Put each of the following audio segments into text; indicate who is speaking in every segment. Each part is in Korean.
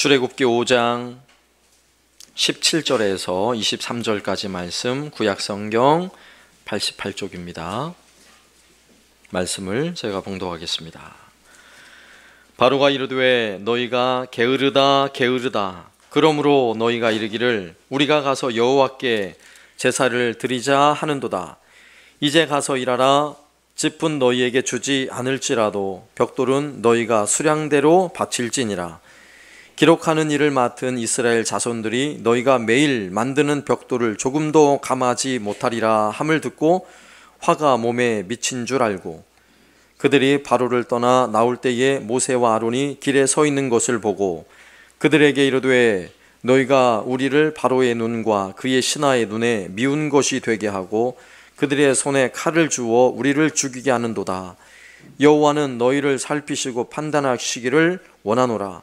Speaker 1: 출애굽기 5장 17절에서 23절까지 말씀, 구약성경 88쪽입니다. 말씀을 제가 봉독하겠습니다. 바로가 이르되 너희가 게으르다 게으르다 그러므로 너희가 이르기를 우리가 가서 여호와께 제사를 드리자 하는도다. 이제 가서 일하라. 짚은 너희에게 주지 않을지라도 벽돌은 너희가 수량대로 바칠지니라. 기록하는 일을 맡은 이스라엘 자손들이 너희가 매일 만드는 벽돌을 조금도 감하지 못하리라 함을 듣고 화가 몸에 미친 줄 알고 그들이 바로를 떠나 나올 때에 모세와 아론이 길에 서 있는 것을 보고 그들에게 이르되 너희가 우리를 바로의 눈과 그의 신하의 눈에 미운 것이 되게 하고 그들의 손에 칼을 주어 우리를 죽이게 하는도다. 여호와는 너희를 살피시고 판단하시기를 원하노라.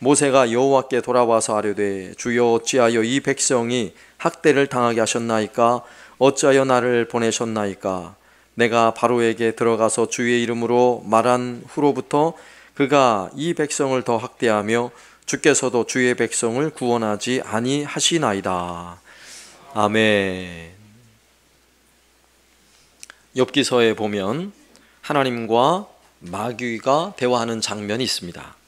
Speaker 1: 모세가 여호와께 돌아와서 아뢰되 주여 어찌하여 이 백성이 학대를 당하게 하셨나이까? 어찌하여 나를 보내셨나이까? 내가 바로에게 들어가서 주의 이름으로 말한 후로부터 그가 이 백성을 더 학대하며 주께서도 주의 백성을 구원하지 아니하시나이다. 아멘. 욥기서에 보면 하나님과 마귀가 대화하는 장면이 있습니다.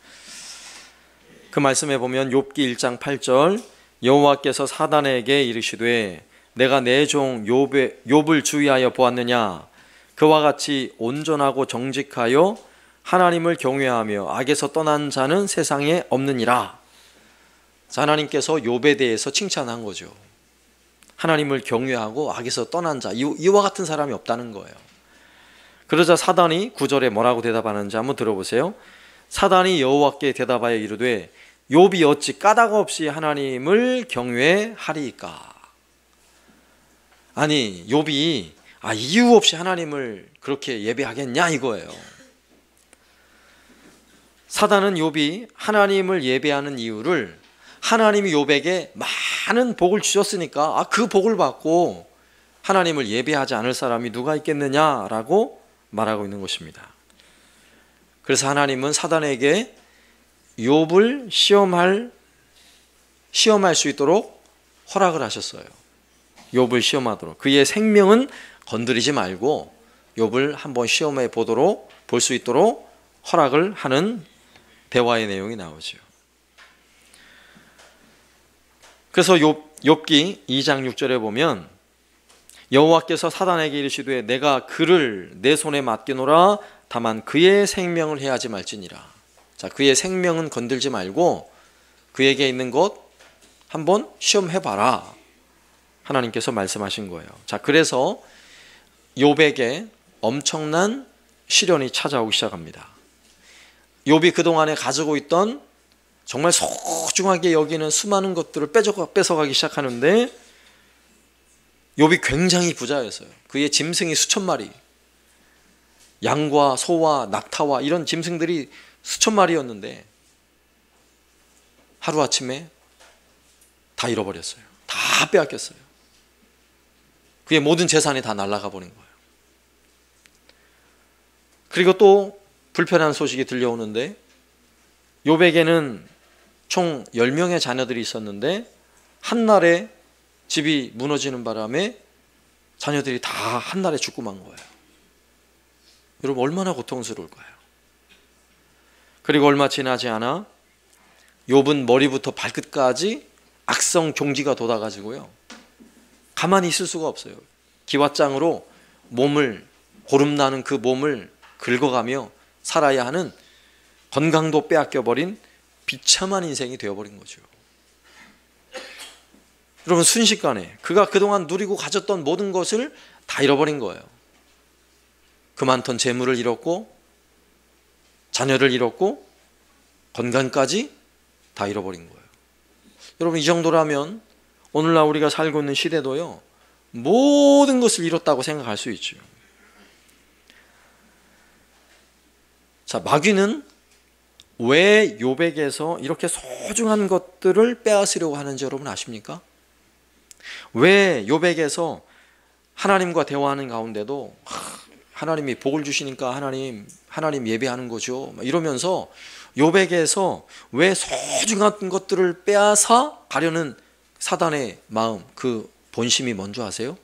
Speaker 1: 그 말씀에 보면 욥기 1장 8절 여호와께서 사단에게 이르시되 내가 내 종 욥을 주의하여 보았느냐? 그와 같이 온전하고 정직하여 하나님을 경외하며 악에서 떠난 자는 세상에 없느니라. 하나님께서 욥에 대해서 칭찬한 거죠. 하나님을 경외하고 악에서 떠난 자, 이와 같은 사람이 없다는 거예요. 그러자 사단이 9절에 뭐라고 대답하는지 한번 들어보세요. 사단이 여호와께 대답하여 이르되 욥이 어찌 까닭 없이 하나님을 경외하리이까? 아니 욥이 이유 없이 하나님을 그렇게 예배하겠냐 이거예요. 사단은 욥이 하나님을 예배하는 이유를 하나님이 욥에게 많은 복을 주셨으니까 그 복을 받고 하나님을 예배하지 않을 사람이 누가 있겠느냐라고 말하고 있는 것입니다. 그래서 하나님은 사단에게 욥을 시험할 수 있도록 허락을 하셨어요. 욥을 시험하도록. 그의 생명은 건드리지 말고 욥을 한번 시험해 보도록 볼 수 있도록 허락을 하는 대화의 내용이 나오죠. 그래서 욥기 2장 6절에 보면 여호와께서 사단에게 이르시되 내가 그를 내 손에 맡기노라. 다만 그의 생명을 해하지 말지니라. 자, 그의 생명은 건들지 말고 그에게 있는 것 한번 시험해봐라. 하나님께서 말씀하신 거예요. 자, 그래서 욥에게 엄청난 시련이 찾아오기 시작합니다. 욥이 그동안에 가지고 있던 정말 소중하게 여기는 수많은 것들을 뺏어가기 시작하는데 욥이 굉장히 부자였어요. 그의 짐승이 수천 마리, 양과 소와 낙타와 이런 짐승들이 수천 마리였는데 하루아침에 다 잃어버렸어요. 다 빼앗겼어요. 그의 모든 재산이 다 날아가 버린 거예요. 그리고 또 불편한 소식이 들려오는데 욥에게는 총 10명의 자녀들이 있었는데 한날에 집이 무너지는 바람에 자녀들이 다 한날에 죽고 만 거예요. 여러분 얼마나 고통스러울까요? 그리고 얼마 지나지 않아 욥은 머리부터 발끝까지 악성 종지가 돋아가지고요 가만히 있을 수가 없어요. 기왓장으로 고름나는 그 몸을 긁어가며 살아야 하는 건강도 빼앗겨버린 비참한 인생이 되어버린 거죠. 여러분 순식간에 그가 그동안 누리고 가졌던 모든 것을 다 잃어버린 거예요. 그 많던 재물을 잃었고 자녀를 잃었고 건강까지 다 잃어버린 거예요. 여러분 이 정도라면 오늘날 우리가 살고 있는 시대도요 모든 것을 잃었다고 생각할 수 있죠. 자, 마귀는 왜 욥에게서 이렇게 소중한 것들을 빼앗으려고 하는지 여러분 아십니까? 왜 욥에게서 하나님과 대화하는 가운데도 하나님이 복을 주시니까 하나님 예배하는 거죠 이러면서 욥에게서 왜 소중한 것들을 빼앗아 가려는 사단의 마음, 그 본심이 뭔지 아세요?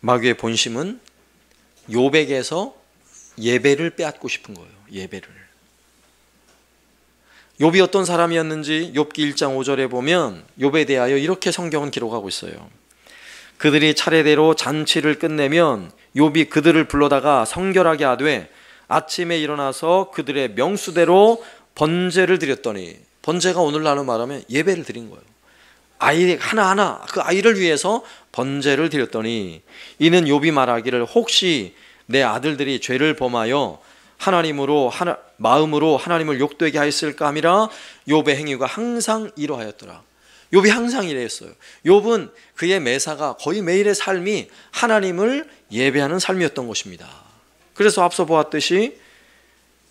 Speaker 1: 마귀의 본심은 욥에게서 예배를 빼앗고 싶은 거예요. 예배를. 욥이 어떤 사람이었는지 욥기 1장 5절에 보면 욥에 대하여 이렇게 성경은 기록하고 있어요. 그들이 차례대로 잔치를 끝내면 욥이 그들을 불러다가 성결하게 하되 아침에 일어나서 그들의 명수대로 번제를 드렸더니, 번제가 오늘날로 말하면 예배를 드린 거예요. 아이 하나하나 그 아이를 위해서 번제를 드렸더니 이는 욥이 말하기를 혹시 내 아들들이 죄를 범하여 마음으로 하나님을 욕되게 하였을까 함이라. 욥의 행위가 항상 이러하였더라. 욥이 항상 이랬어요. 욥은 그의 매사가 거의 매일의 삶이 하나님을 예배하는 삶이었던 것입니다. 그래서 앞서 보았듯이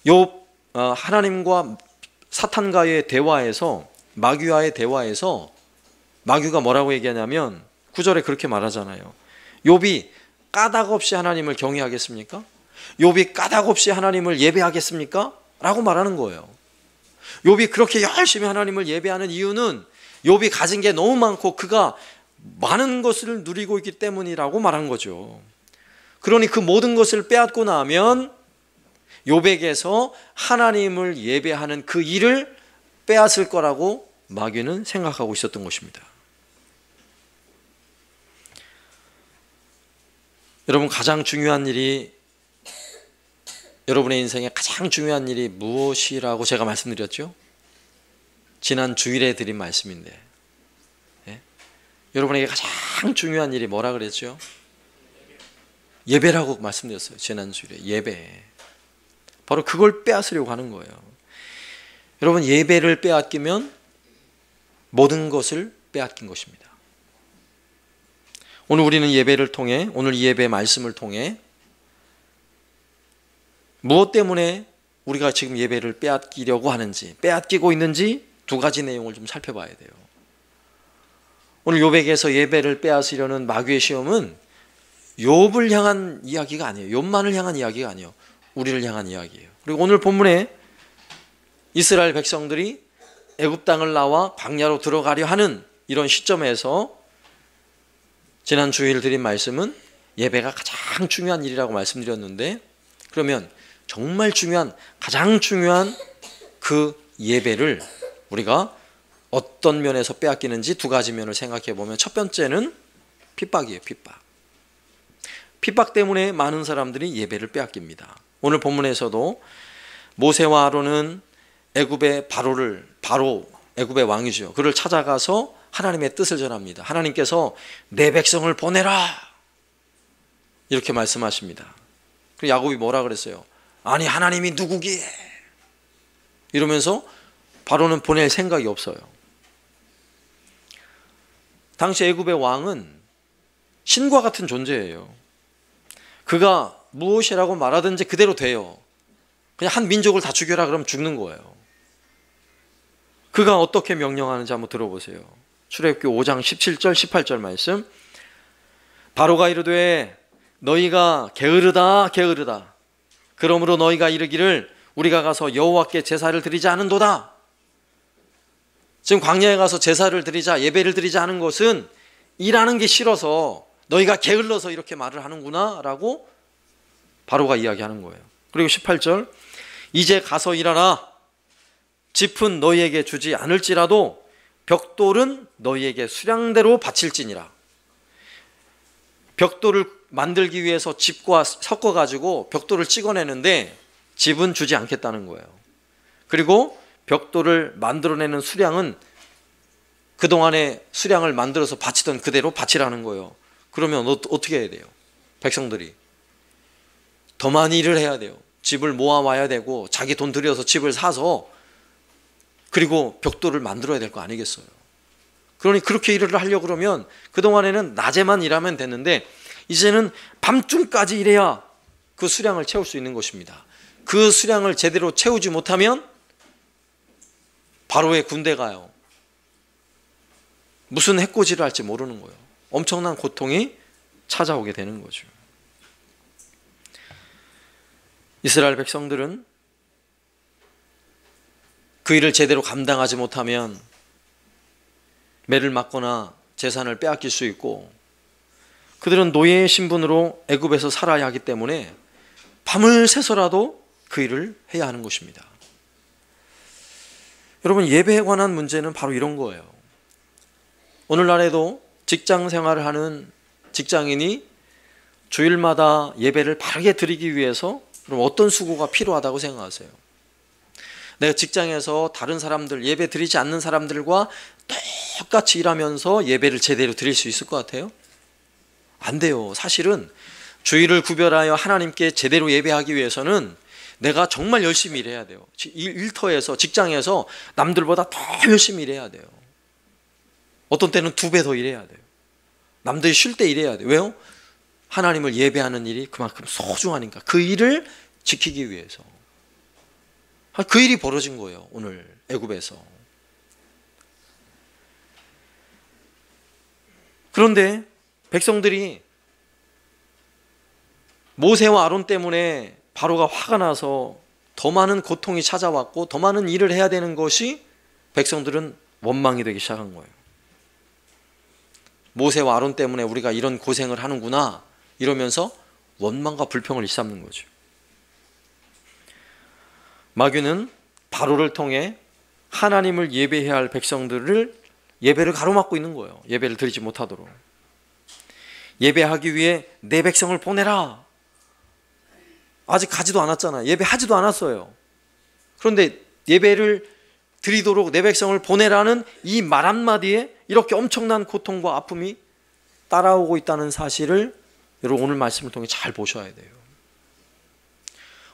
Speaker 1: 욥 하나님과 사탄과의 대화에서, 마귀와의 대화에서 마귀가 뭐라고 얘기하냐면 9절에 그렇게 말하잖아요. 욥이 까닭 없이 하나님을 경외하겠습니까? 욥이 까닭 없이 하나님을 예배하겠습니까? 라고 말하는 거예요. 욥이 그렇게 열심히 하나님을 예배하는 이유는 욥이 가진 게 너무 많고 그가 많은 것을 누리고 있기 때문이라고 말한 거죠. 그러니 그 모든 것을 빼앗고 나면 욥에게서 하나님을 예배하는 그 일을 빼앗을 거라고 마귀는 생각하고 있었던 것입니다. 여러분, 가장 중요한 일이, 여러분의 인생에 가장 중요한 일이 무엇이라고 제가 말씀드렸죠? 지난 주일에 드린 말씀인데, 예? 여러분에게 가장 중요한 일이 뭐라 그랬죠? 예배라고 말씀드렸어요. 지난 주일에 예배. 바로 그걸 빼앗으려고 하는 거예요. 여러분, 예배를 빼앗기면 모든 것을 빼앗긴 것입니다. 오늘 우리는 예배를 통해, 오늘 이 예배 말씀을 통해 무엇 때문에 우리가 지금 예배를 빼앗기려고 하는지, 빼앗기고 있는지 두 가지 내용을 좀 살펴봐야 돼요. 오늘 욥에게서 예배를 빼앗으려는 마귀의 시험은 욥을 향한 이야기가 아니에요. 욥만을 향한 이야기가 아니에요. 우리를 향한 이야기예요. 그리고 오늘 본문에 이스라엘 백성들이 애굽 땅을 나와 광야로 들어가려 하는 이런 시점에서 지난 주일 드린 말씀은 예배가 가장 중요한 일이라고 말씀드렸는데, 그러면 정말 중요한, 가장 중요한 그 예배를 우리가 어떤 면에서 빼앗기는지 두 가지 면을 생각해 보면, 첫 번째는 핍박이에요. 핍박 때문에 많은 사람들이 예배를 빼앗깁니다. 오늘 본문에서도 모세와 아론은 애굽의 애굽의 왕이죠. 그를 찾아가서 하나님의 뜻을 전합니다. 하나님께서 내 백성을 보내라 이렇게 말씀하십니다. 그리고 야곱이 뭐라 그랬어요? 아니, 하나님이 누구기에? 이러면서 바로는 보낼 생각이 없어요. 당시 애굽의 왕은 신과 같은 존재예요. 그가 무엇이라고 말하든지 그대로 돼요. 그냥 한 민족을 다 죽여라 그러면 죽는 거예요. 그가 어떻게 명령하는지 한번 들어보세요. 출애굽기 5장 17절 18절 말씀. 바로가 이르되 너희가 게으르다. 그러므로 너희가 이르기를 우리가 가서 여호와께 제사를 드리지 않은도다. 지금 광야에 가서 제사를 드리자, 예배를 드리자 하는 것은 일하는 게 싫어서, 너희가 게을러서 이렇게 말을 하는구나 라고 바로가 이야기하는 거예요. 그리고 18절. 이제 가서 일하라. 짚은 너희에게 주지 않을지라도 벽돌은 너희에게 수량대로 바칠지니라. 벽돌을 만들기 위해서 짚과 섞어가지고 벽돌을 찍어내는데 짚은 주지 않겠다는 거예요. 그리고 벽돌을 만들어내는 수량은 그동안의 수량을 만들어서 바치던 그대로 바치라는 거예요. 그러면 어떻게 해야 돼요? 백성들이 더 많이 일을 해야 돼요. 집을 모아와야 되고 자기 돈 들여서 집을 사서 그리고 벽돌을 만들어야 될 거 아니겠어요? 그러니 그렇게 일을 하려고 그러면 그동안에는 낮에만 일하면 됐는데 이제는 밤중까지 일해야 그 수량을 채울 수 있는 것입니다. 그 수량을 제대로 채우지 못하면 바로의 군대가요, 무슨 해코지를 할지 모르는 거예요. 엄청난 고통이 찾아오게 되는 거죠. 이스라엘 백성들은 그 일을 제대로 감당하지 못하면 매를 맞거나 재산을 빼앗길 수 있고, 그들은 노예의 신분으로 애굽에서 살아야 하기 때문에 밤을 새서라도 그 일을 해야 하는 것입니다. 여러분, 예배에 관한 문제는 바로 이런 거예요. 오늘날에도 직장 생활을 하는 직장인이 주일마다 예배를 바르게 드리기 위해서 그럼 어떤 수고가 필요하다고 생각하세요? 내가 직장에서 다른 사람들, 예배 드리지 않는 사람들과 똑같이 일하면서 예배를 제대로 드릴 수 있을 것 같아요? 안 돼요. 사실은 주일을 구별하여 하나님께 제대로 예배하기 위해서는 내가 정말 열심히 일해야 돼요. 일터에서, 직장에서 남들보다 더 열심히 일해야 돼요. 어떤 때는 2배 더 일해야 돼요. 남들이 쉴 때 일해야 돼요. 왜요? 하나님을 예배하는 일이 그만큼 소중하니까. 그 일을 지키기 위해서. 그 일이 벌어진 거예요, 오늘 애굽에서. 그런데 백성들이 모세와 아론 때문에 바로가 화가 나서 더 많은 고통이 찾아왔고 더 많은 일을 해야 되는 것이 백성들은 원망이 되기 시작한 거예요. 모세와 아론 때문에 우리가 이런 고생을 하는구나 이러면서 원망과 불평을 일삼는 거죠. 마귀는 바로를 통해 하나님을 예배해야 할 백성들을 예배를 가로막고 있는 거예요. 예배를 드리지 못하도록. 예배하기 위해 내 백성을 보내라. 아직 가지도 않았잖아요. 예배하지도 않았어요. 그런데 예배를 드리도록 내 백성을 보내라는 이 말 한마디에 이렇게 엄청난 고통과 아픔이 따라오고 있다는 사실을 여러분 오늘 말씀을 통해 잘 보셔야 돼요.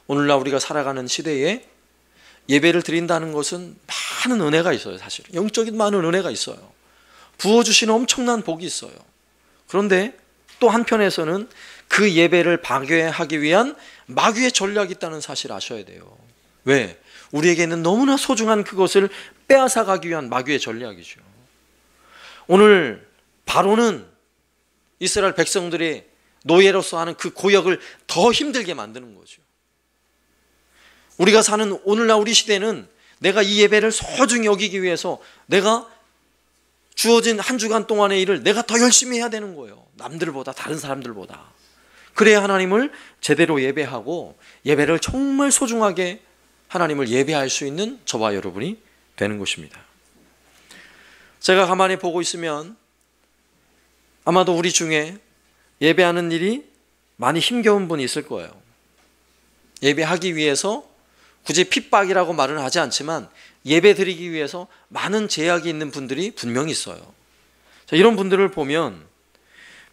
Speaker 1: 오늘날 우리가 살아가는 시대에 예배를 드린다는 것은 많은 은혜가 있어요. 사실은 영적인 많은 은혜가 있어요. 부어주시는 엄청난 복이 있어요. 그런데 또 한편에서는 그 예배를 파괴하기 위한 마귀의 전략이 있다는 사실을 아셔야 돼요. 왜? 우리에게는 너무나 소중한 그것을 빼앗아 가기 위한 마귀의 전략이죠. 오늘 바로는 이스라엘 백성들이 노예로서 하는 그 고역을 더 힘들게 만드는 거죠. 우리가 사는 오늘날 우리 시대는 내가 이 예배를 소중히 여기기 위해서 내가 주어진 한 주간 동안의 일을 내가 더 열심히 해야 되는 거예요. 남들보다, 다른 사람들보다. 그래야 하나님을 제대로 예배하고 예배를 정말 소중하게 하나님을 예배할 수 있는 저와 여러분이 되는 것입니다. 제가 가만히 보고 있으면 아마도 우리 중에 예배하는 일이 많이 힘겨운 분이 있을 거예요. 예배하기 위해서 굳이 핍박이라고 말은 하지 않지만 예배 드리기 위해서 많은 제약이 있는 분들이 분명히 있어요. 자, 이런 분들을 보면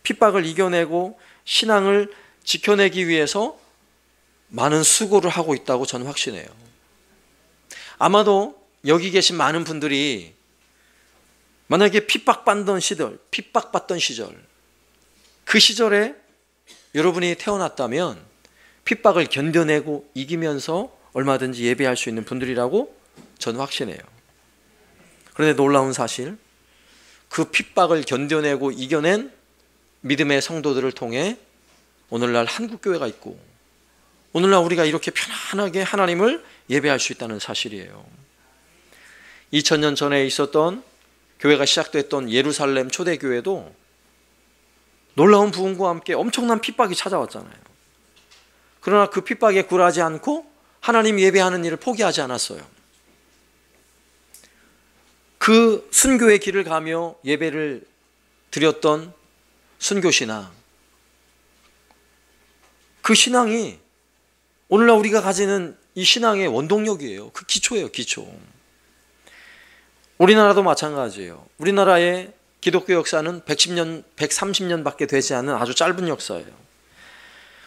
Speaker 1: 핍박을 이겨내고 신앙을 지켜내기 위해서 많은 수고를 하고 있다고 저는 확신해요. 아마도 여기 계신 많은 분들이 만약에 핍박받던 시절, 그 시절에 여러분이 태어났다면 핍박을 견뎌내고 이기면서 얼마든지 예배할 수 있는 분들이라고 저는 확신해요. 그런데 놀라운 사실, 그 핍박을 견뎌내고 이겨낸 믿음의 성도들을 통해 오늘날 한국교회가 있고 오늘날 우리가 이렇게 편안하게 하나님을 예배할 수 있다는 사실이에요. 2000년 전에 있었던 교회가 시작됐던 예루살렘 초대교회도 놀라운 부흥과 함께 엄청난 핍박이 찾아왔잖아요. 그러나 그 핍박에 굴하지 않고 하나님 예배하는 일을 포기하지 않았어요. 그 순교의 길을 가며 예배를 드렸던 순교신앙, 그 신앙이 오늘날 우리가 가지는 이 신앙의 원동력이에요. 그 기초예요, 기초. 우리나라도 마찬가지예요. 우리나라의 기독교 역사는 110년, 130년밖에 되지 않은 아주 짧은 역사예요.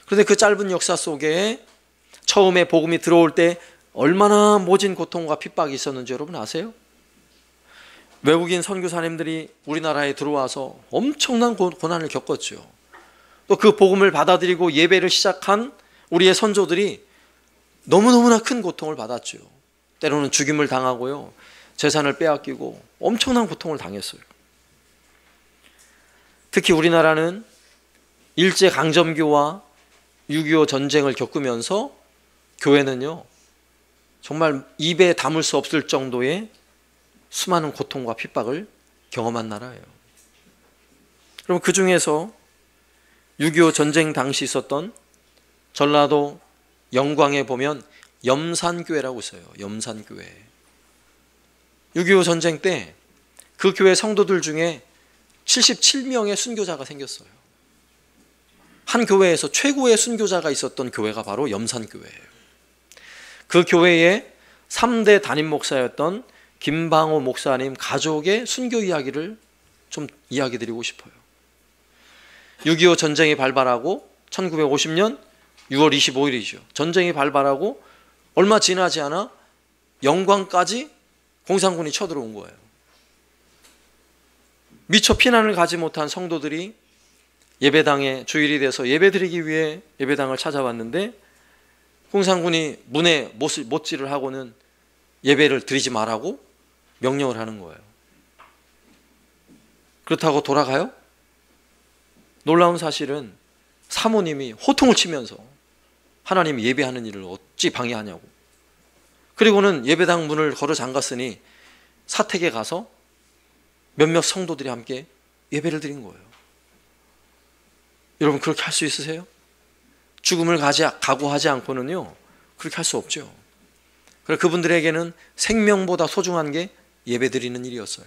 Speaker 1: 그런데 그 짧은 역사 속에 처음에 복음이 들어올 때 얼마나 모진 고통과 핍박이 있었는지 여러분 아세요? 외국인 선교사님들이 우리나라에 들어와서 엄청난 고난을 겪었죠. 또 그 복음을 받아들이고 예배를 시작한 우리의 선조들이 너무너무나 큰 고통을 받았죠. 때로는 죽임을 당하고요, 재산을 빼앗기고 엄청난 고통을 당했어요. 특히 우리나라는 일제강점기와 6.25 전쟁을 겪으면서 교회는요, 정말 입에 담을 수 없을 정도의 수많은 고통과 핍박을 경험한 나라예요. 그럼 그 중에서 6.25 전쟁 당시 있었던 전라도 영광에 보면 염산교회라고 있어요. 염산교회. 6.25 전쟁 때 그 교회 성도들 중에 77명의 순교자가 생겼어요. 한 교회에서 최고의 순교자가 있었던 교회가 바로 염산교회예요. 그 교회의 3대 담임 목사였던 김방호 목사님 가족의 순교 이야기를 좀 이야기 드리고 싶어요. 6.25 전쟁이 발발하고 1950년 6월 25일이죠. 전쟁이 발발하고 얼마 지나지 않아 영광까지 공산군이 쳐들어온 거예요. 미처 피난을 가지 못한 성도들이 예배당에 주일이 돼서 예배드리기 위해 예배당을 찾아왔는데 공산군이 문에 못질을 하고는 예배를 드리지 말라고 명령을 하는 거예요. 그렇다고 돌아가요? 놀라운 사실은 사모님이 호통을 치면서 하나님 예배하는 일을 어찌 방해하냐고. 그리고는 예배당 문을 걸어 잠갔으니 사택에 가서 몇몇 성도들이 함께 예배를 드린 거예요. 여러분 그렇게 할 수 있으세요? 죽음을 각오하지 않고는요 그렇게 할 수 없죠. 그래서 그분들에게는 생명보다 소중한 게 예배 드리는 일이었어요.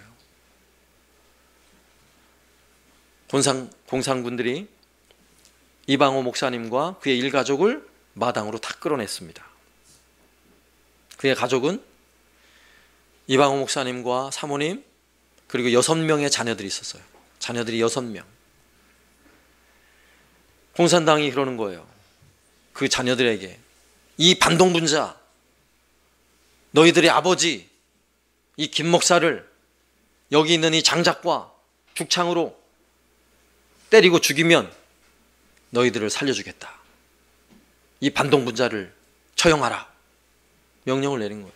Speaker 1: 공산군들이 이방호 목사님과 그의 일가족을 마당으로 다 끌어냈습니다. 그의 가족은 이방호 목사님과 사모님 그리고 6명의 자녀들이 있었어요. 자녀들이 6명. 공산당이 그러는 거예요. 그 자녀들에게 이 반동분자 너희들의 아버지 이 김 목사를 여기 있는 이 장작과 죽창으로 때리고 죽이면 너희들을 살려주겠다. 이 반동분자를 처형하라. 명령을 내린 거예요.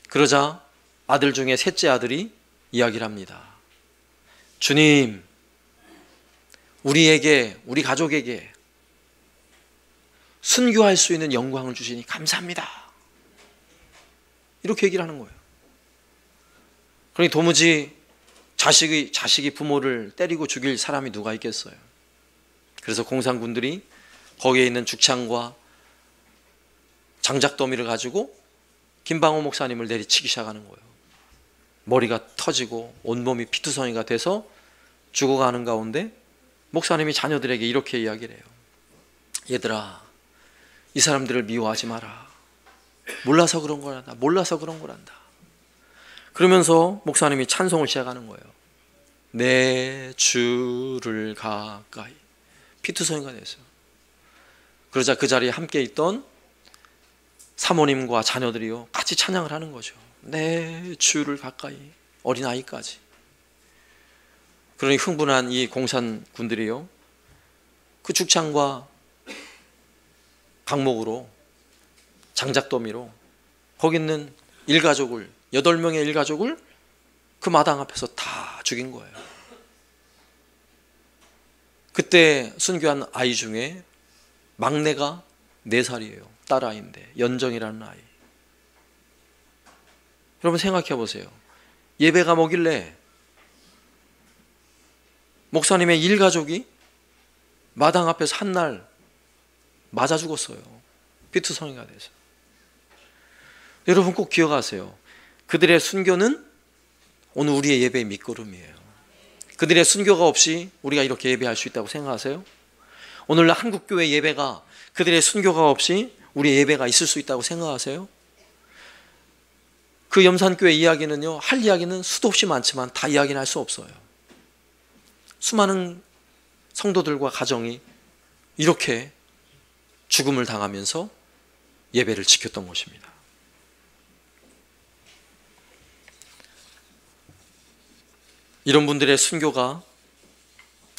Speaker 1: 그러자 아들 중에 셋째 아들이 이야기를 합니다. 주님, 우리 가족에게 순교할 수 있는 영광을 주시니 감사합니다. 이렇게 얘기를 하는 거예요. 그러니 도무지 자식이 부모를 때리고 죽일 사람이 누가 있겠어요. 그래서 공산군들이 거기에 있는 죽창과 장작더미를 가지고 김방호 목사님을 내리치기 시작하는 거예요. 머리가 터지고 온몸이 피투성이가 돼서 죽어가는 가운데 목사님이 자녀들에게 이렇게 이야기를 해요. 얘들아, 이 사람들을 미워하지 마라. 몰라서 그런 거란다. 몰라서 그런 거란다. 그러면서 목사님이 찬송을 시작하는 거예요. 내 주를 가까이. 피투성이가 됐어요. 그러자 그 자리에 함께 있던 사모님과 자녀들이요 같이 찬양을 하는 거죠. 내 주를 가까이. 어린아이까지. 그러니 흥분한 이 공산군들이요 그 죽창과 강목으로 장작더미로 거기 있는 일가족을 8명의 일가족을 그 마당 앞에서 다 죽인 거예요. 그때 순교한 아이 중에 막내가 4살이에요. 딸아이인데 연정이라는 아이. 여러분 생각해 보세요. 예배가 뭐길래 목사님의 일가족이 마당 앞에서 한날 맞아 죽었어요. 피투성이가 돼서. 여러분 꼭 기억하세요. 그들의 순교는 오늘 우리의 예배의 밑거름이에요. 그들의 순교가 없이 우리가 이렇게 예배할 수 있다고 생각하세요? 오늘날 한국교회 예배가 그들의 순교가 없이 우리의 예배가 있을 수 있다고 생각하세요? 그 염산교회 이야기는요, 할 이야기는 수도 없이 많지만 다 이야기는 할 수 없어요. 수많은 성도들과 가정이 이렇게 죽음을 당하면서 예배를 지켰던 것입니다. 이런 분들의 순교가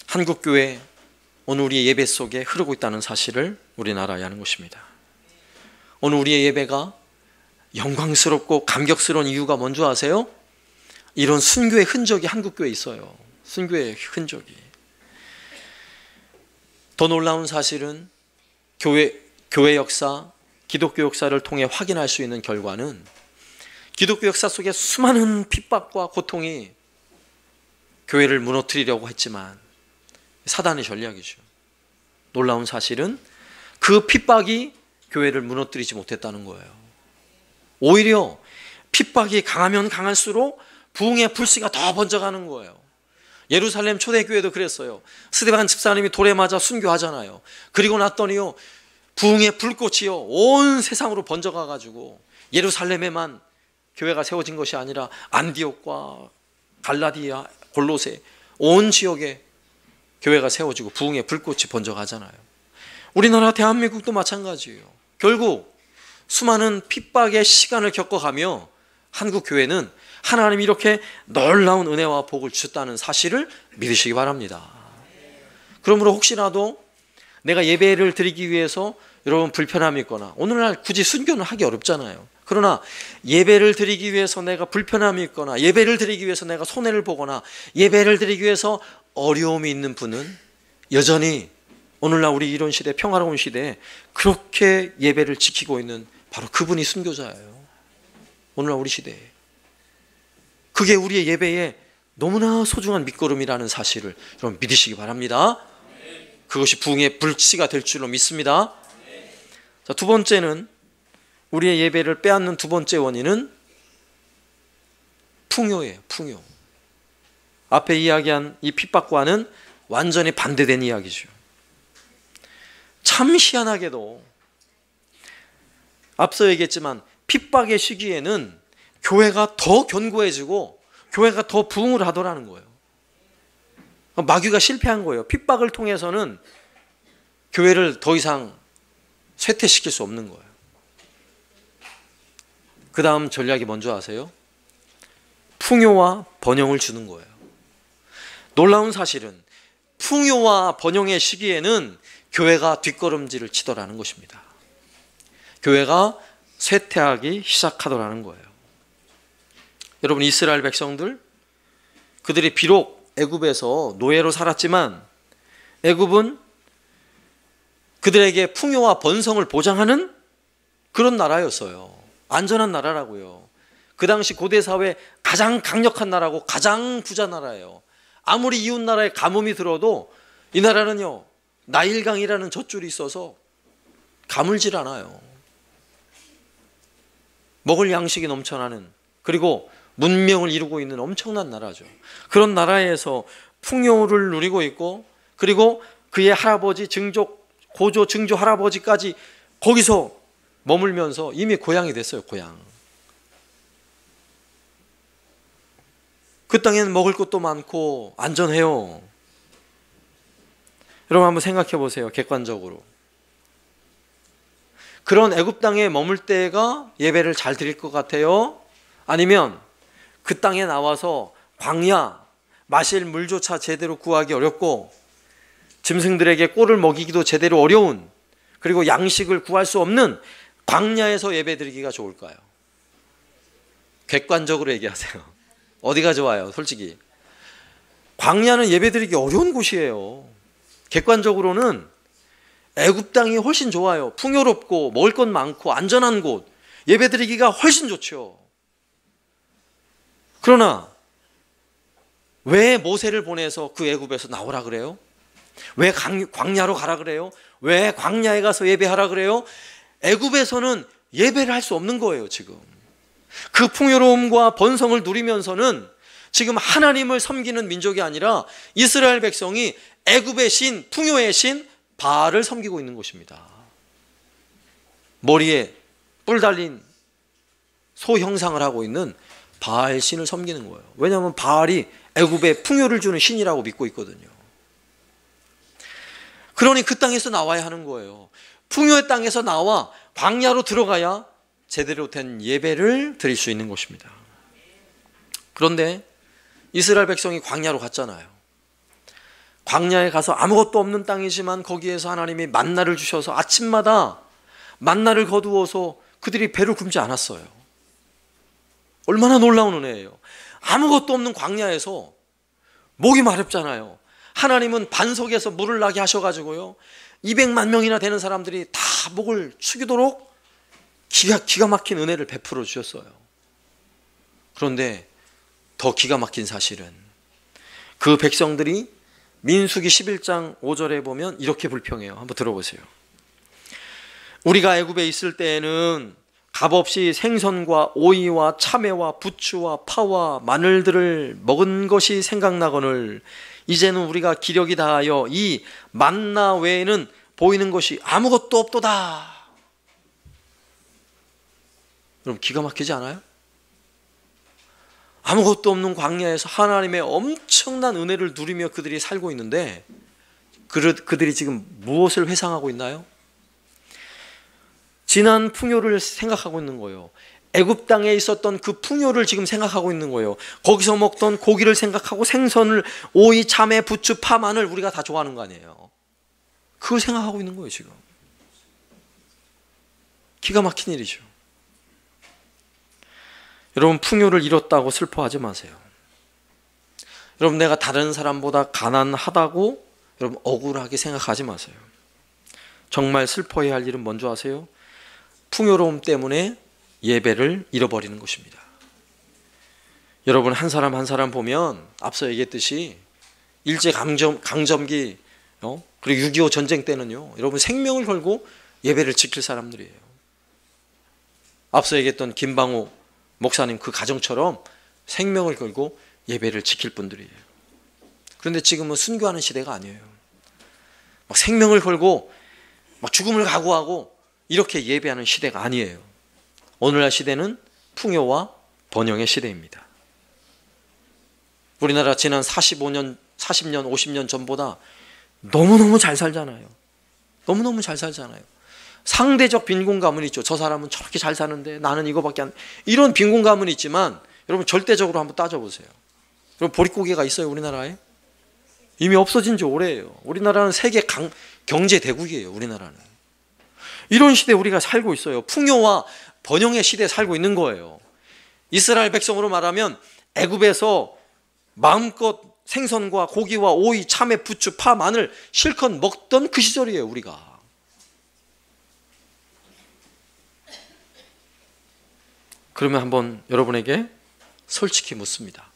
Speaker 1: 한국교회 오늘 우리의 예배 속에 흐르고 있다는 사실을 우리는 알아야 하는 것입니다. 오늘 우리의 예배가 영광스럽고 감격스러운 이유가 뭔지 아세요? 이런 순교의 흔적이 한국교회에 있어요. 순교의 흔적이. 더 놀라운 사실은 교회 역사 기독교 역사를 통해 확인할 수 있는 결과는 기독교 역사 속에 수많은 핍박과 고통이 교회를 무너뜨리려고 했지만 사단의 전략이죠. 놀라운 사실은 그 핍박이 교회를 무너뜨리지 못했다는 거예요. 오히려 핍박이 강하면 강할수록 부흥의 불씨가 더 번져가는 거예요. 예루살렘 초대교회도 그랬어요. 스데반 집사님이 돌에 맞아 순교하잖아요. 그리고 났더니요, 부흥의 불꽃이요 온 세상으로 번져가가지고 예루살렘에만 교회가 세워진 것이 아니라 안디옥과 갈라디아, 골로새 온 지역에 교회가 세워지고 부흥의 불꽃이 번져가잖아요. 우리나라 대한민국도 마찬가지예요. 결국 수많은 핍박의 시간을 겪어가며 한국 교회는 하나님이 이렇게 놀라운 은혜와 복을 주셨다는 사실을 믿으시기 바랍니다. 그러므로 혹시라도 내가 예배를 드리기 위해서 여러분 불편함이 있거나, 오늘날 굳이 순교는 하기 어렵잖아요. 그러나 예배를 드리기 위해서 내가 불편함이 있거나, 예배를 드리기 위해서 내가 손해를 보거나, 예배를 드리기 위해서 어려움이 있는 분은 여전히 오늘날 우리 이런 시대, 평화로운 시대에 그렇게 예배를 지키고 있는 바로 그분이 순교자예요. 오늘날 우리 시대에. 그게 우리의 예배에 너무나 소중한 밑거름이라는 사실을 여러분 믿으시기 바랍니다. 그것이 부흥의 불씨가 될 줄로 믿습니다. 자, 두 번째는, 우리의 예배를 빼앗는 두 번째 원인은 풍요예요. 풍요. 앞에 이야기한 이 핍박과는 완전히 반대된 이야기죠. 참 희한하게도 앞서 얘기했지만 핍박의 시기에는 교회가 더 견고해지고 교회가 더 부흥을 하더라는 거예요. 마귀가 실패한 거예요. 핍박을 통해서는 교회를 더 이상 쇠퇴시킬 수 없는 거예요. 그 다음 전략이 뭔지 아세요? 풍요와 번영을 주는 거예요. 놀라운 사실은 풍요와 번영의 시기에는 교회가 뒷걸음질을 치더라는 것입니다. 교회가 쇠퇴하기 시작하더라는 거예요. 여러분, 이스라엘 백성들, 그들이 비록 애굽에서 노예로 살았지만 애굽은 그들에게 풍요와 번성을 보장하는 그런 나라였어요. 안전한 나라라고요. 그 당시 고대 사회 가장 강력한 나라고 가장 부자 나라예요. 아무리 이웃 나라에 가뭄이 들어도 이 나라는요, 나일강이라는 젖줄이 있어서 가물질 않아요. 먹을 양식이 넘쳐나는, 그리고 문명을 이루고 있는 엄청난 나라죠. 그런 나라에서 풍요를 누리고 있고, 그리고 그의 할아버지, 증족, 고조, 증조 할아버지까지 거기서 머물면서 이미 고향이 됐어요. 고향. 그 땅에는 먹을 것도 많고 안전해요. 여러분 한번 생각해 보세요. 객관적으로. 그런 애굽 땅에 머물 때가 예배를 잘 드릴 것 같아요? 아니면 그 땅에 나와서 광야, 마실 물조차 제대로 구하기 어렵고 짐승들에게 꼴을 먹이기도 제대로 어려운, 그리고 양식을 구할 수 없는 광야에서 예배 드리기가 좋을까요? 객관적으로 얘기하세요. 어디가 좋아요? 솔직히 광야는 예배 드리기 어려운 곳이에요. 객관적으로는 애굽 땅이 훨씬 좋아요. 풍요롭고 먹을 것 많고 안전한 곳, 예배 드리기가 훨씬 좋죠. 그러나 왜 모세를 보내서 그 애굽에서 나오라 그래요? 왜 광야로 가라 그래요? 왜 광야에 가서 예배하라 그래요? 애굽에서는 예배를 할 수 없는 거예요. 지금 그 풍요로움과 번성을 누리면서는 지금 하나님을 섬기는 민족이 아니라 이스라엘 백성이 애굽의 신, 풍요의 신 바알을 섬기고 있는 것입니다. 머리에 뿔 달린 소 형상을 하고 있는 바알 신을 섬기는 거예요. 왜냐하면 바알이 애굽에 풍요를 주는 신이라고 믿고 있거든요. 그러니 그 땅에서 나와야 하는 거예요. 풍요의 땅에서 나와 광야로 들어가야 제대로 된 예배를 드릴 수 있는 것입니다. 그런데 이스라엘 백성이 광야로 갔잖아요. 광야에 가서 아무것도 없는 땅이지만 거기에서 하나님이 만나를 주셔서 아침마다 만나를 거두어서 그들이 배를 굶지 않았어요. 얼마나 놀라운 은혜예요. 아무것도 없는 광야에서 목이 마렵잖아요. 하나님은 반석에서 물을 나게 하셔가지고요, 200만 명이나 되는 사람들이 다 목을 축이도록 기가 막힌 은혜를 베풀어 주셨어요. 그런데 더 기가 막힌 사실은 그 백성들이 민수기 11장 5절에 보면 이렇게 불평해요. 한번 들어보세요. 우리가 애굽에 있을 때에는 값없이 생선과 오이와 참외와 부추와 파와 마늘들을 먹은 것이 생각나거늘 이제는 우리가 기력이 다하여 이 만나 외에는 보이는 것이 아무것도 없도다. 여러분 기가 막히지 않아요? 아무것도 없는 광야에서 하나님의 엄청난 은혜를 누리며 그들이 살고 있는데 그들이 지금 무엇을 회상하고 있나요? 지난 풍요를 생각하고 있는 거예요. 애굽 땅에 있었던 그 풍요를 지금 생각하고 있는 거예요. 거기서 먹던 고기를 생각하고 생선을, 오이, 참외, 부추, 파, 마늘 우리가 다 좋아하는 거 아니에요. 그걸 생각하고 있는 거예요 지금. 기가 막힌 일이죠. 여러분 풍요를 잃었다고 슬퍼하지 마세요. 여러분 내가 다른 사람보다 가난하다고 여러분 억울하게 생각하지 마세요. 정말 슬퍼해야 할 일은 뭔지 아세요? 풍요로움 때문에 예배를 잃어버리는 것입니다. 여러분 한 사람 한 사람 보면 앞서 얘기했듯이 일제강점기 그리고 6.25 전쟁 때는요 여러분 생명을 걸고 예배를 지킬 사람들이에요. 앞서 얘기했던 김방호 목사님 그 가정처럼 생명을 걸고 예배를 지킬 분들이에요. 그런데 지금은 순교하는 시대가 아니에요. 막 생명을 걸고 막 죽음을 각오하고 이렇게 예배하는 시대가 아니에요. 오늘날 시대는 풍요와 번영의 시대입니다. 우리나라 지난 45년, 40년, 50년 전보다 너무너무 잘 살잖아요. 너무너무 잘 살잖아요. 상대적 빈곤감은 있죠. 저 사람은 저렇게 잘 사는데 나는 이거밖에 안... 이런 빈곤감은 있지만 여러분 절대적으로 한번 따져보세요. 여러분 보릿고개가 있어요 우리나라에? 이미 없어진 지 오래예요. 우리나라는 세계 경제 대국이에요. 우리나라는. 이런 시대에 우리가 살고 있어요. 풍요와 번영의 시대에 살고 있는 거예요. 이스라엘 백성으로 말하면 애굽에서 마음껏 생선과 고기와 오이, 참외, 부추, 파, 마늘 실컷 먹던 그 시절이에요 우리가. 그러면 한번 여러분에게 솔직히 묻습니다.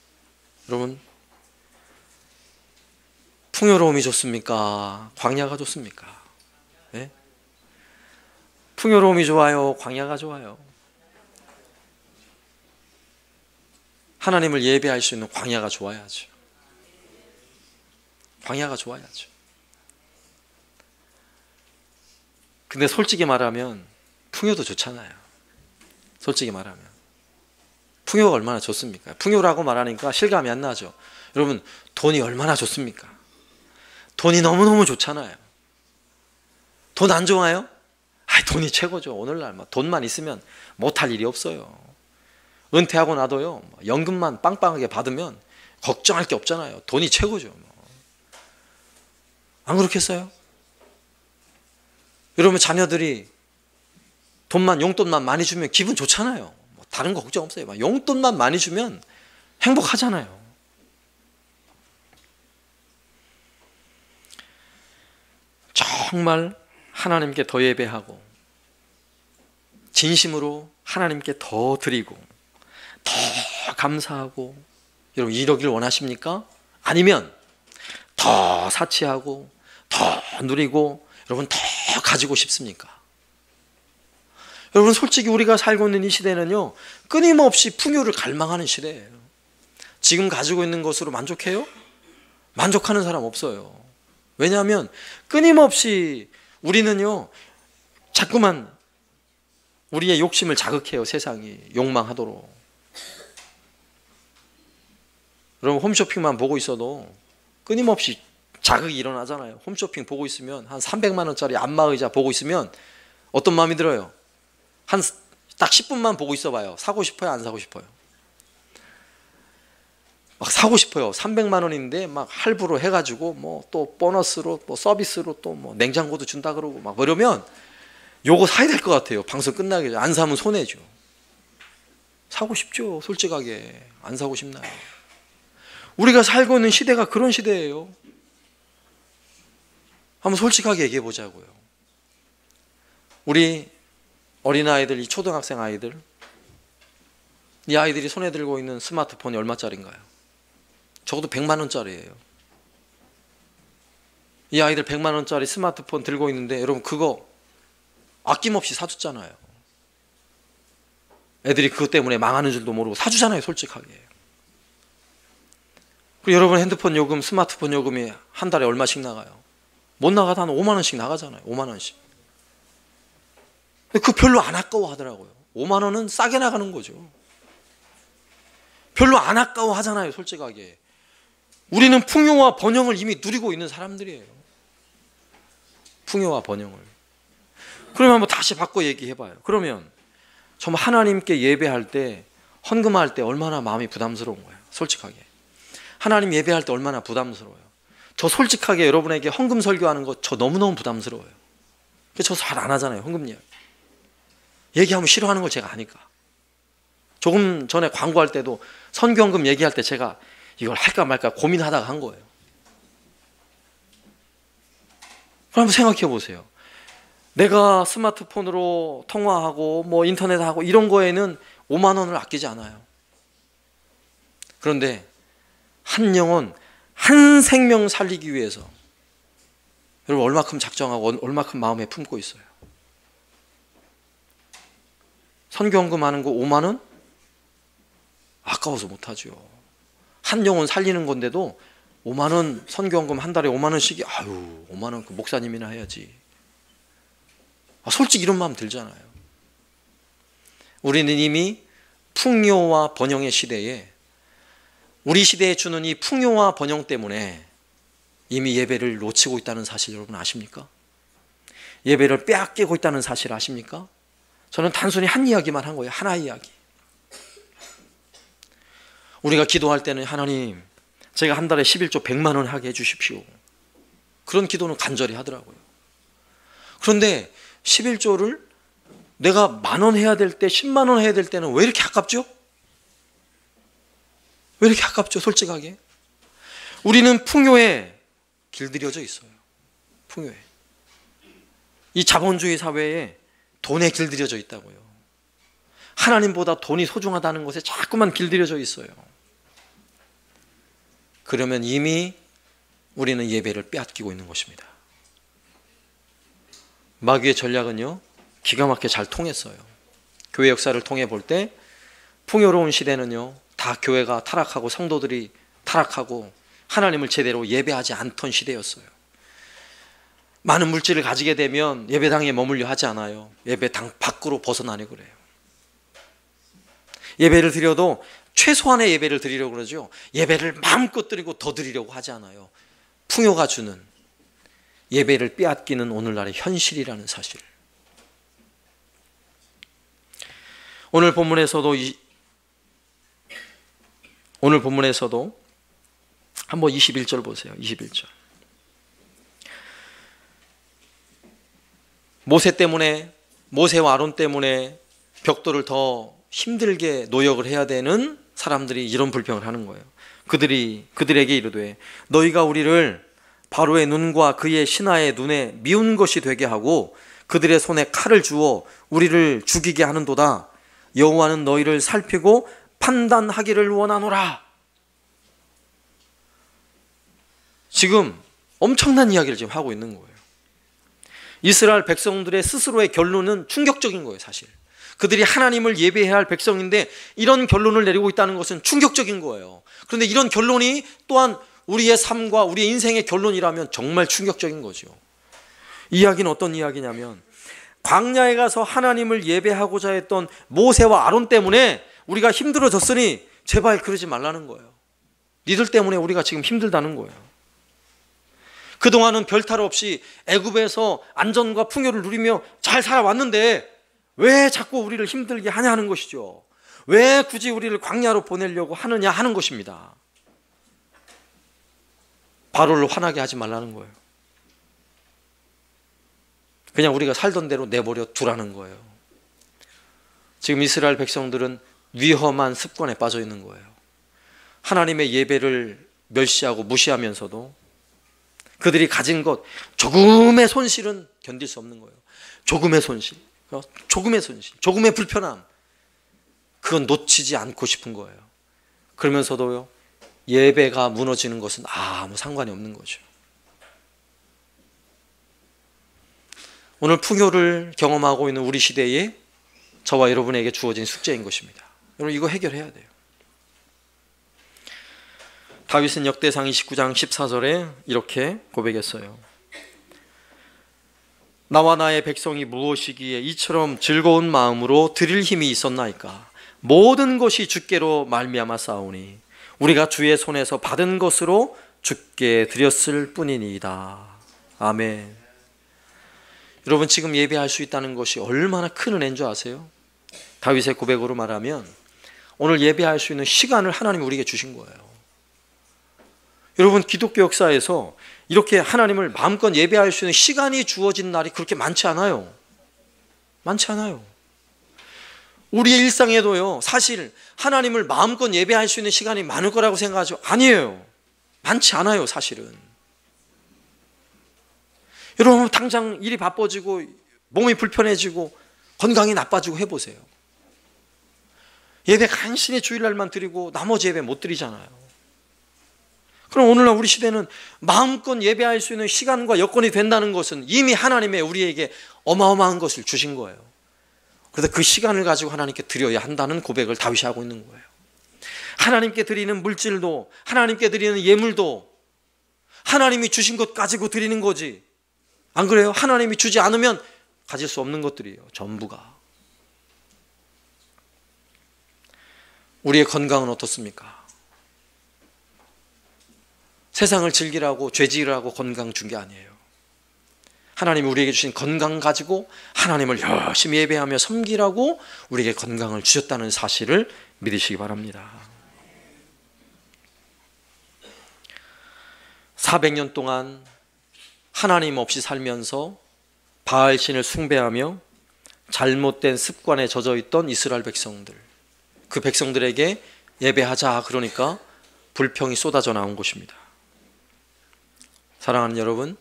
Speaker 1: 여러분 풍요로움이 좋습니까? 광야가 좋습니까? 네? 풍요로움이 좋아요? 광야가 좋아요? 하나님을 예배할 수 있는 광야가 좋아야죠. 광야가 좋아야죠. 근데 솔직히 말하면 풍요도 좋잖아요. 솔직히 말하면 풍요가 얼마나 좋습니까? 풍요라고 말하니까 실감이 안 나죠. 여러분 돈이 얼마나 좋습니까? 돈이 너무너무 좋잖아요. 돈 안 좋아요? 돈이 최고죠. 오늘날 돈만 있으면 못할 일이 없어요. 은퇴하고 나도요 연금만 빵빵하게 받으면 걱정할 게 없잖아요. 돈이 최고죠. 안 그렇겠어요? 여러분 자녀들이 용돈만 많이 주면 기분 좋잖아요. 다른 거 걱정 없어요. 용돈만 많이 주면 행복하잖아요. 정말 하나님께 더 예배하고 진심으로 하나님께 더 드리고 더 감사하고 여러분 이러길 원하십니까? 아니면 더 사치하고 더 누리고 여러분 더 가지고 싶습니까? 여러분 솔직히 우리가 살고 있는 이 시대는요 끊임없이 풍요를 갈망하는 시대예요. 지금 가지고 있는 것으로 만족해요? 만족하는 사람 없어요. 왜냐하면 끊임없이 우리는요 자꾸만 우리의 욕심을 자극해요. 세상이 욕망하도록. 여러분 홈쇼핑만 보고 있어도 끊임없이 자극이 일어나잖아요. 홈쇼핑 보고 있으면 한 300만 원짜리 안마의자 보고 있으면 어떤 마음이 들어요? 한 딱 10분만 보고 있어봐요. 사고 싶어요? 안 사고 싶어요? 막 사고 싶어요. 300만 원인데 막 할부로 해가지고 뭐 또 보너스로 뭐 서비스로 또 뭐 냉장고도 준다 그러고 막 이러면 요거 사야 될 것 같아요. 방송 끝나기 전에. 안 사면 손해죠. 사고 싶죠. 솔직하게. 안 사고 싶나요? 우리가 살고 있는 시대가 그런 시대예요. 한번 솔직하게 얘기해 보자고요. 우리 어린아이들, 이 초등학생 아이들, 이 아이들이 손에 들고 있는 스마트폰이 얼마짜리인가요? 적어도 100만 원짜리예요. 이 아이들 100만 원짜리 스마트폰 들고 있는데 여러분 그거 아낌없이 사줬잖아요. 애들이 그것 때문에 망하는 줄도 모르고 사주잖아요, 솔직하게. 그리고 여러분 핸드폰 요금, 스마트폰 요금이 한 달에 얼마씩 나가요? 못 나가도 한 5만 원씩 나가잖아요. 5만 원씩. 근데 그 별로 안 아까워 하더라고요. 5만 원은 싸게 나가는 거죠. 별로 안 아까워 하잖아요, 솔직하게. 우리는 풍요와 번영을 이미 누리고 있는 사람들이에요. 풍요와 번영을. 그러면 한번 다시 바꿔 얘기해봐요. 그러면 정말 하나님께 예배할 때, 헌금할 때 얼마나 마음이 부담스러운 거예요, 솔직하게. 하나님 예배할 때 얼마나 부담스러워요. 저 솔직하게 여러분에게 헌금 설교하는 거 저 너무너무 부담스러워요. 저 잘 안 하잖아요, 헌금 이야기. 얘기하면 싫어하는 걸 제가 아니까. 조금 전에 광고할 때도 선교헌금 얘기할 때 제가 이걸 할까 말까 고민하다가 한 거예요. 그럼 한번 생각해 보세요. 내가 스마트폰으로 통화하고 뭐 인터넷하고 이런 거에는 5만 원을 아끼지 않아요. 그런데 한 영혼, 한 생명 살리기 위해서 여러분 얼마큼 작정하고 얼마큼 마음에 품고 있어요. 선교헌금 하는 거 5만 원? 아까워서 못하죠. 한 영혼 살리는 건데도 5만 원 선교헌금 한 달에 5만 원씩이, 아유 5만 원 그 목사님이나 해야지. 솔직히 이런 마음 들잖아요. 우리는 이미 풍요와 번영의 시대에, 우리 시대에 주는 이 풍요와 번영 때문에 이미 예배를 놓치고 있다는 사실 여러분 아십니까? 예배를 빼앗기고 있다는 사실 아십니까? 저는 단순히 한 이야기만 한 거예요. 하나의 이야기. 우리가 기도할 때는 하나님 제가 한 달에 11조 100만 원 하게 해주십시오. 그런 기도는 간절히 하더라고요. 그런데 11조를 내가 10,000원 해야 될 때 10만 원 해야 될 때는 왜 이렇게 아깝죠? 왜 이렇게 아깝죠? 솔직하게. 우리는 풍요에 길들여져 있어요. 풍요에. 이 자본주의 사회에 돈에 길들여져 있다고요. 하나님보다 돈이 소중하다는 것에 자꾸만 길들여져 있어요. 그러면 이미 우리는 예배를 빼앗기고 있는 것입니다. 마귀의 전략은요, 기가 막히게 잘 통했어요. 교회 역사를 통해 볼 때 풍요로운 시대는요, 다 교회가 타락하고 성도들이 타락하고 하나님을 제대로 예배하지 않던 시대였어요. 많은 물질을 가지게 되면 예배당에 머물려 하지 않아요. 예배당 밖으로 벗어나려고 그래요. 예배를 드려도 최소한의 예배를 드리려고 그러죠. 예배를 마음껏 드리고 더 드리려고 하지 않아요. 풍요가 주는 예배를 빼앗기는 오늘날의 현실이라는 사실. 오늘 본문에서도 한번 21절 보세요. 21절. 모세와 아론 때문에 벽돌을 더 힘들게 노역을 해야 되는 사람들이 이런 불평을 하는 거예요. 그들에게 이르되 너희가 우리를 바로의 눈과 그의 신하의 눈에 미운 것이 되게 하고 그들의 손에 칼을 주어 우리를 죽이게 하는도다. 여호와는 너희를 살피고 판단하기를 원하노라. 지금 엄청난 이야기를 지금 하고 있는 거예요. 이스라엘 백성들의 스스로의 결론은 충격적인 거예요, 사실. 그들이 하나님을 예배해야 할 백성인데 이런 결론을 내리고 있다는 것은 충격적인 거예요. 그런데 이런 결론이 또한 우리의 삶과 우리의 인생의 결론이라면 정말 충격적인 거죠. 이야기는 어떤 이야기냐면 광야에 가서 하나님을 예배하고자 했던 모세와 아론 때문에 우리가 힘들어졌으니 제발 그러지 말라는 거예요. 니들 때문에 우리가 지금 힘들다는 거예요. 그동안은 별탈 없이 애굽에서 안전과 풍요를 누리며 잘 살아왔는데 왜 자꾸 우리를 힘들게 하냐 하는 것이죠. 왜 굳이 우리를 광야로 보내려고 하느냐 하는 것입니다. 바로를 화나게 하지 말라는 거예요. 그냥 우리가 살던 대로 내버려 두라는 거예요. 지금 이스라엘 백성들은 위험한 습관에 빠져 있는 거예요. 하나님의 예배를 멸시하고 무시하면서도 그들이 가진 것 조금의 손실은 견딜 수 없는 거예요. 조금의 손실. 조금의 손실, 조금의 불편함, 그건 놓치지 않고 싶은 거예요. 그러면서도요, 예배가 무너지는 것은 아무 상관이 없는 거죠. 오늘 풍요를 경험하고 있는 우리 시대에 저와 여러분에게 주어진 숙제인 것입니다. 여러분, 이거 해결해야 돼요. 다윗은 역대상 29장 14절에 이렇게 고백했어요. 나와 나의 백성이 무엇이기에 이처럼 즐거운 마음으로 드릴 힘이 있었나이까. 모든 것이 주께로 말미암아 싸우니 우리가 주의 손에서 받은 것으로 주께 드렸을 뿐이니이다. 아멘. 여러분, 지금 예배할 수 있다는 것이 얼마나 큰 은혜인 줄 아세요? 다윗의 고백으로 말하면 오늘 예배할 수 있는 시간을 하나님이 우리에게 주신 거예요. 여러분, 기독교 역사에서 이렇게 하나님을 마음껏 예배할 수 있는 시간이 주어진 날이 그렇게 많지 않아요. 많지 않아요. 우리의 일상에도요, 사실 하나님을 마음껏 예배할 수 있는 시간이 많을 거라고 생각하죠? 아니에요. 많지 않아요, 사실은. 여러분, 당장 일이 바빠지고 몸이 불편해지고 건강이 나빠지고 해보세요. 예배 간신히 주일날만 드리고 나머지 예배 못 드리잖아요. 그럼 오늘날 우리 시대는 마음껏 예배할 수 있는 시간과 여건이 된다는 것은 이미 하나님의 우리에게 어마어마한 것을 주신 거예요. 그래서 그 시간을 가지고 하나님께 드려야 한다는 고백을 다윗이 하고 있는 거예요. 하나님께 드리는 물질도, 하나님께 드리는 예물도 하나님이 주신 것 가지고 드리는 거지, 안 그래요? 하나님이 주지 않으면 가질 수 없는 것들이에요, 전부가. 우리의 건강은 어떻습니까? 세상을 즐기라고, 죄지으라고 건강 준 게 아니에요. 하나님이 우리에게 주신 건강 가지고 하나님을 열심히 예배하며 섬기라고 우리에게 건강을 주셨다는 사실을 믿으시기 바랍니다. 400년 동안 하나님 없이 살면서 바알신을 숭배하며 잘못된 습관에 젖어있던 이스라엘 백성들, 그 백성들에게 예배하자 그러니까 불평이 쏟아져 나온 것입니다. 사랑하는 여러분,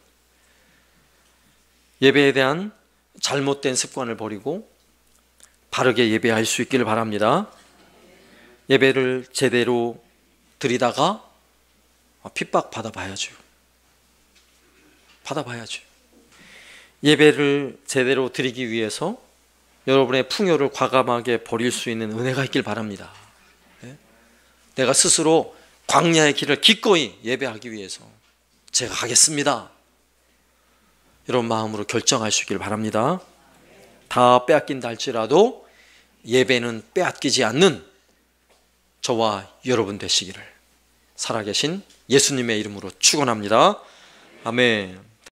Speaker 1: 예배에 대한 잘못된 습관을 버리고 바르게 예배할 수 있기를 바랍니다. 예배를 제대로 드리다가 핍박 받아봐야죠. 받아봐야죠. 예배를 제대로 드리기 위해서 여러분의 풍요를 과감하게 버릴 수 있는 은혜가 있길 바랍니다. 내가 스스로 광야의 길을 기꺼이 예배하기 위해서 제가 가겠습니다, 이런 마음으로 결정할 수 있길 바랍니다. 다 빼앗긴다 할지라도 예배는 빼앗기지 않는 저와 여러분 되시기를 살아계신 예수님의 이름으로 축원합니다. 아멘.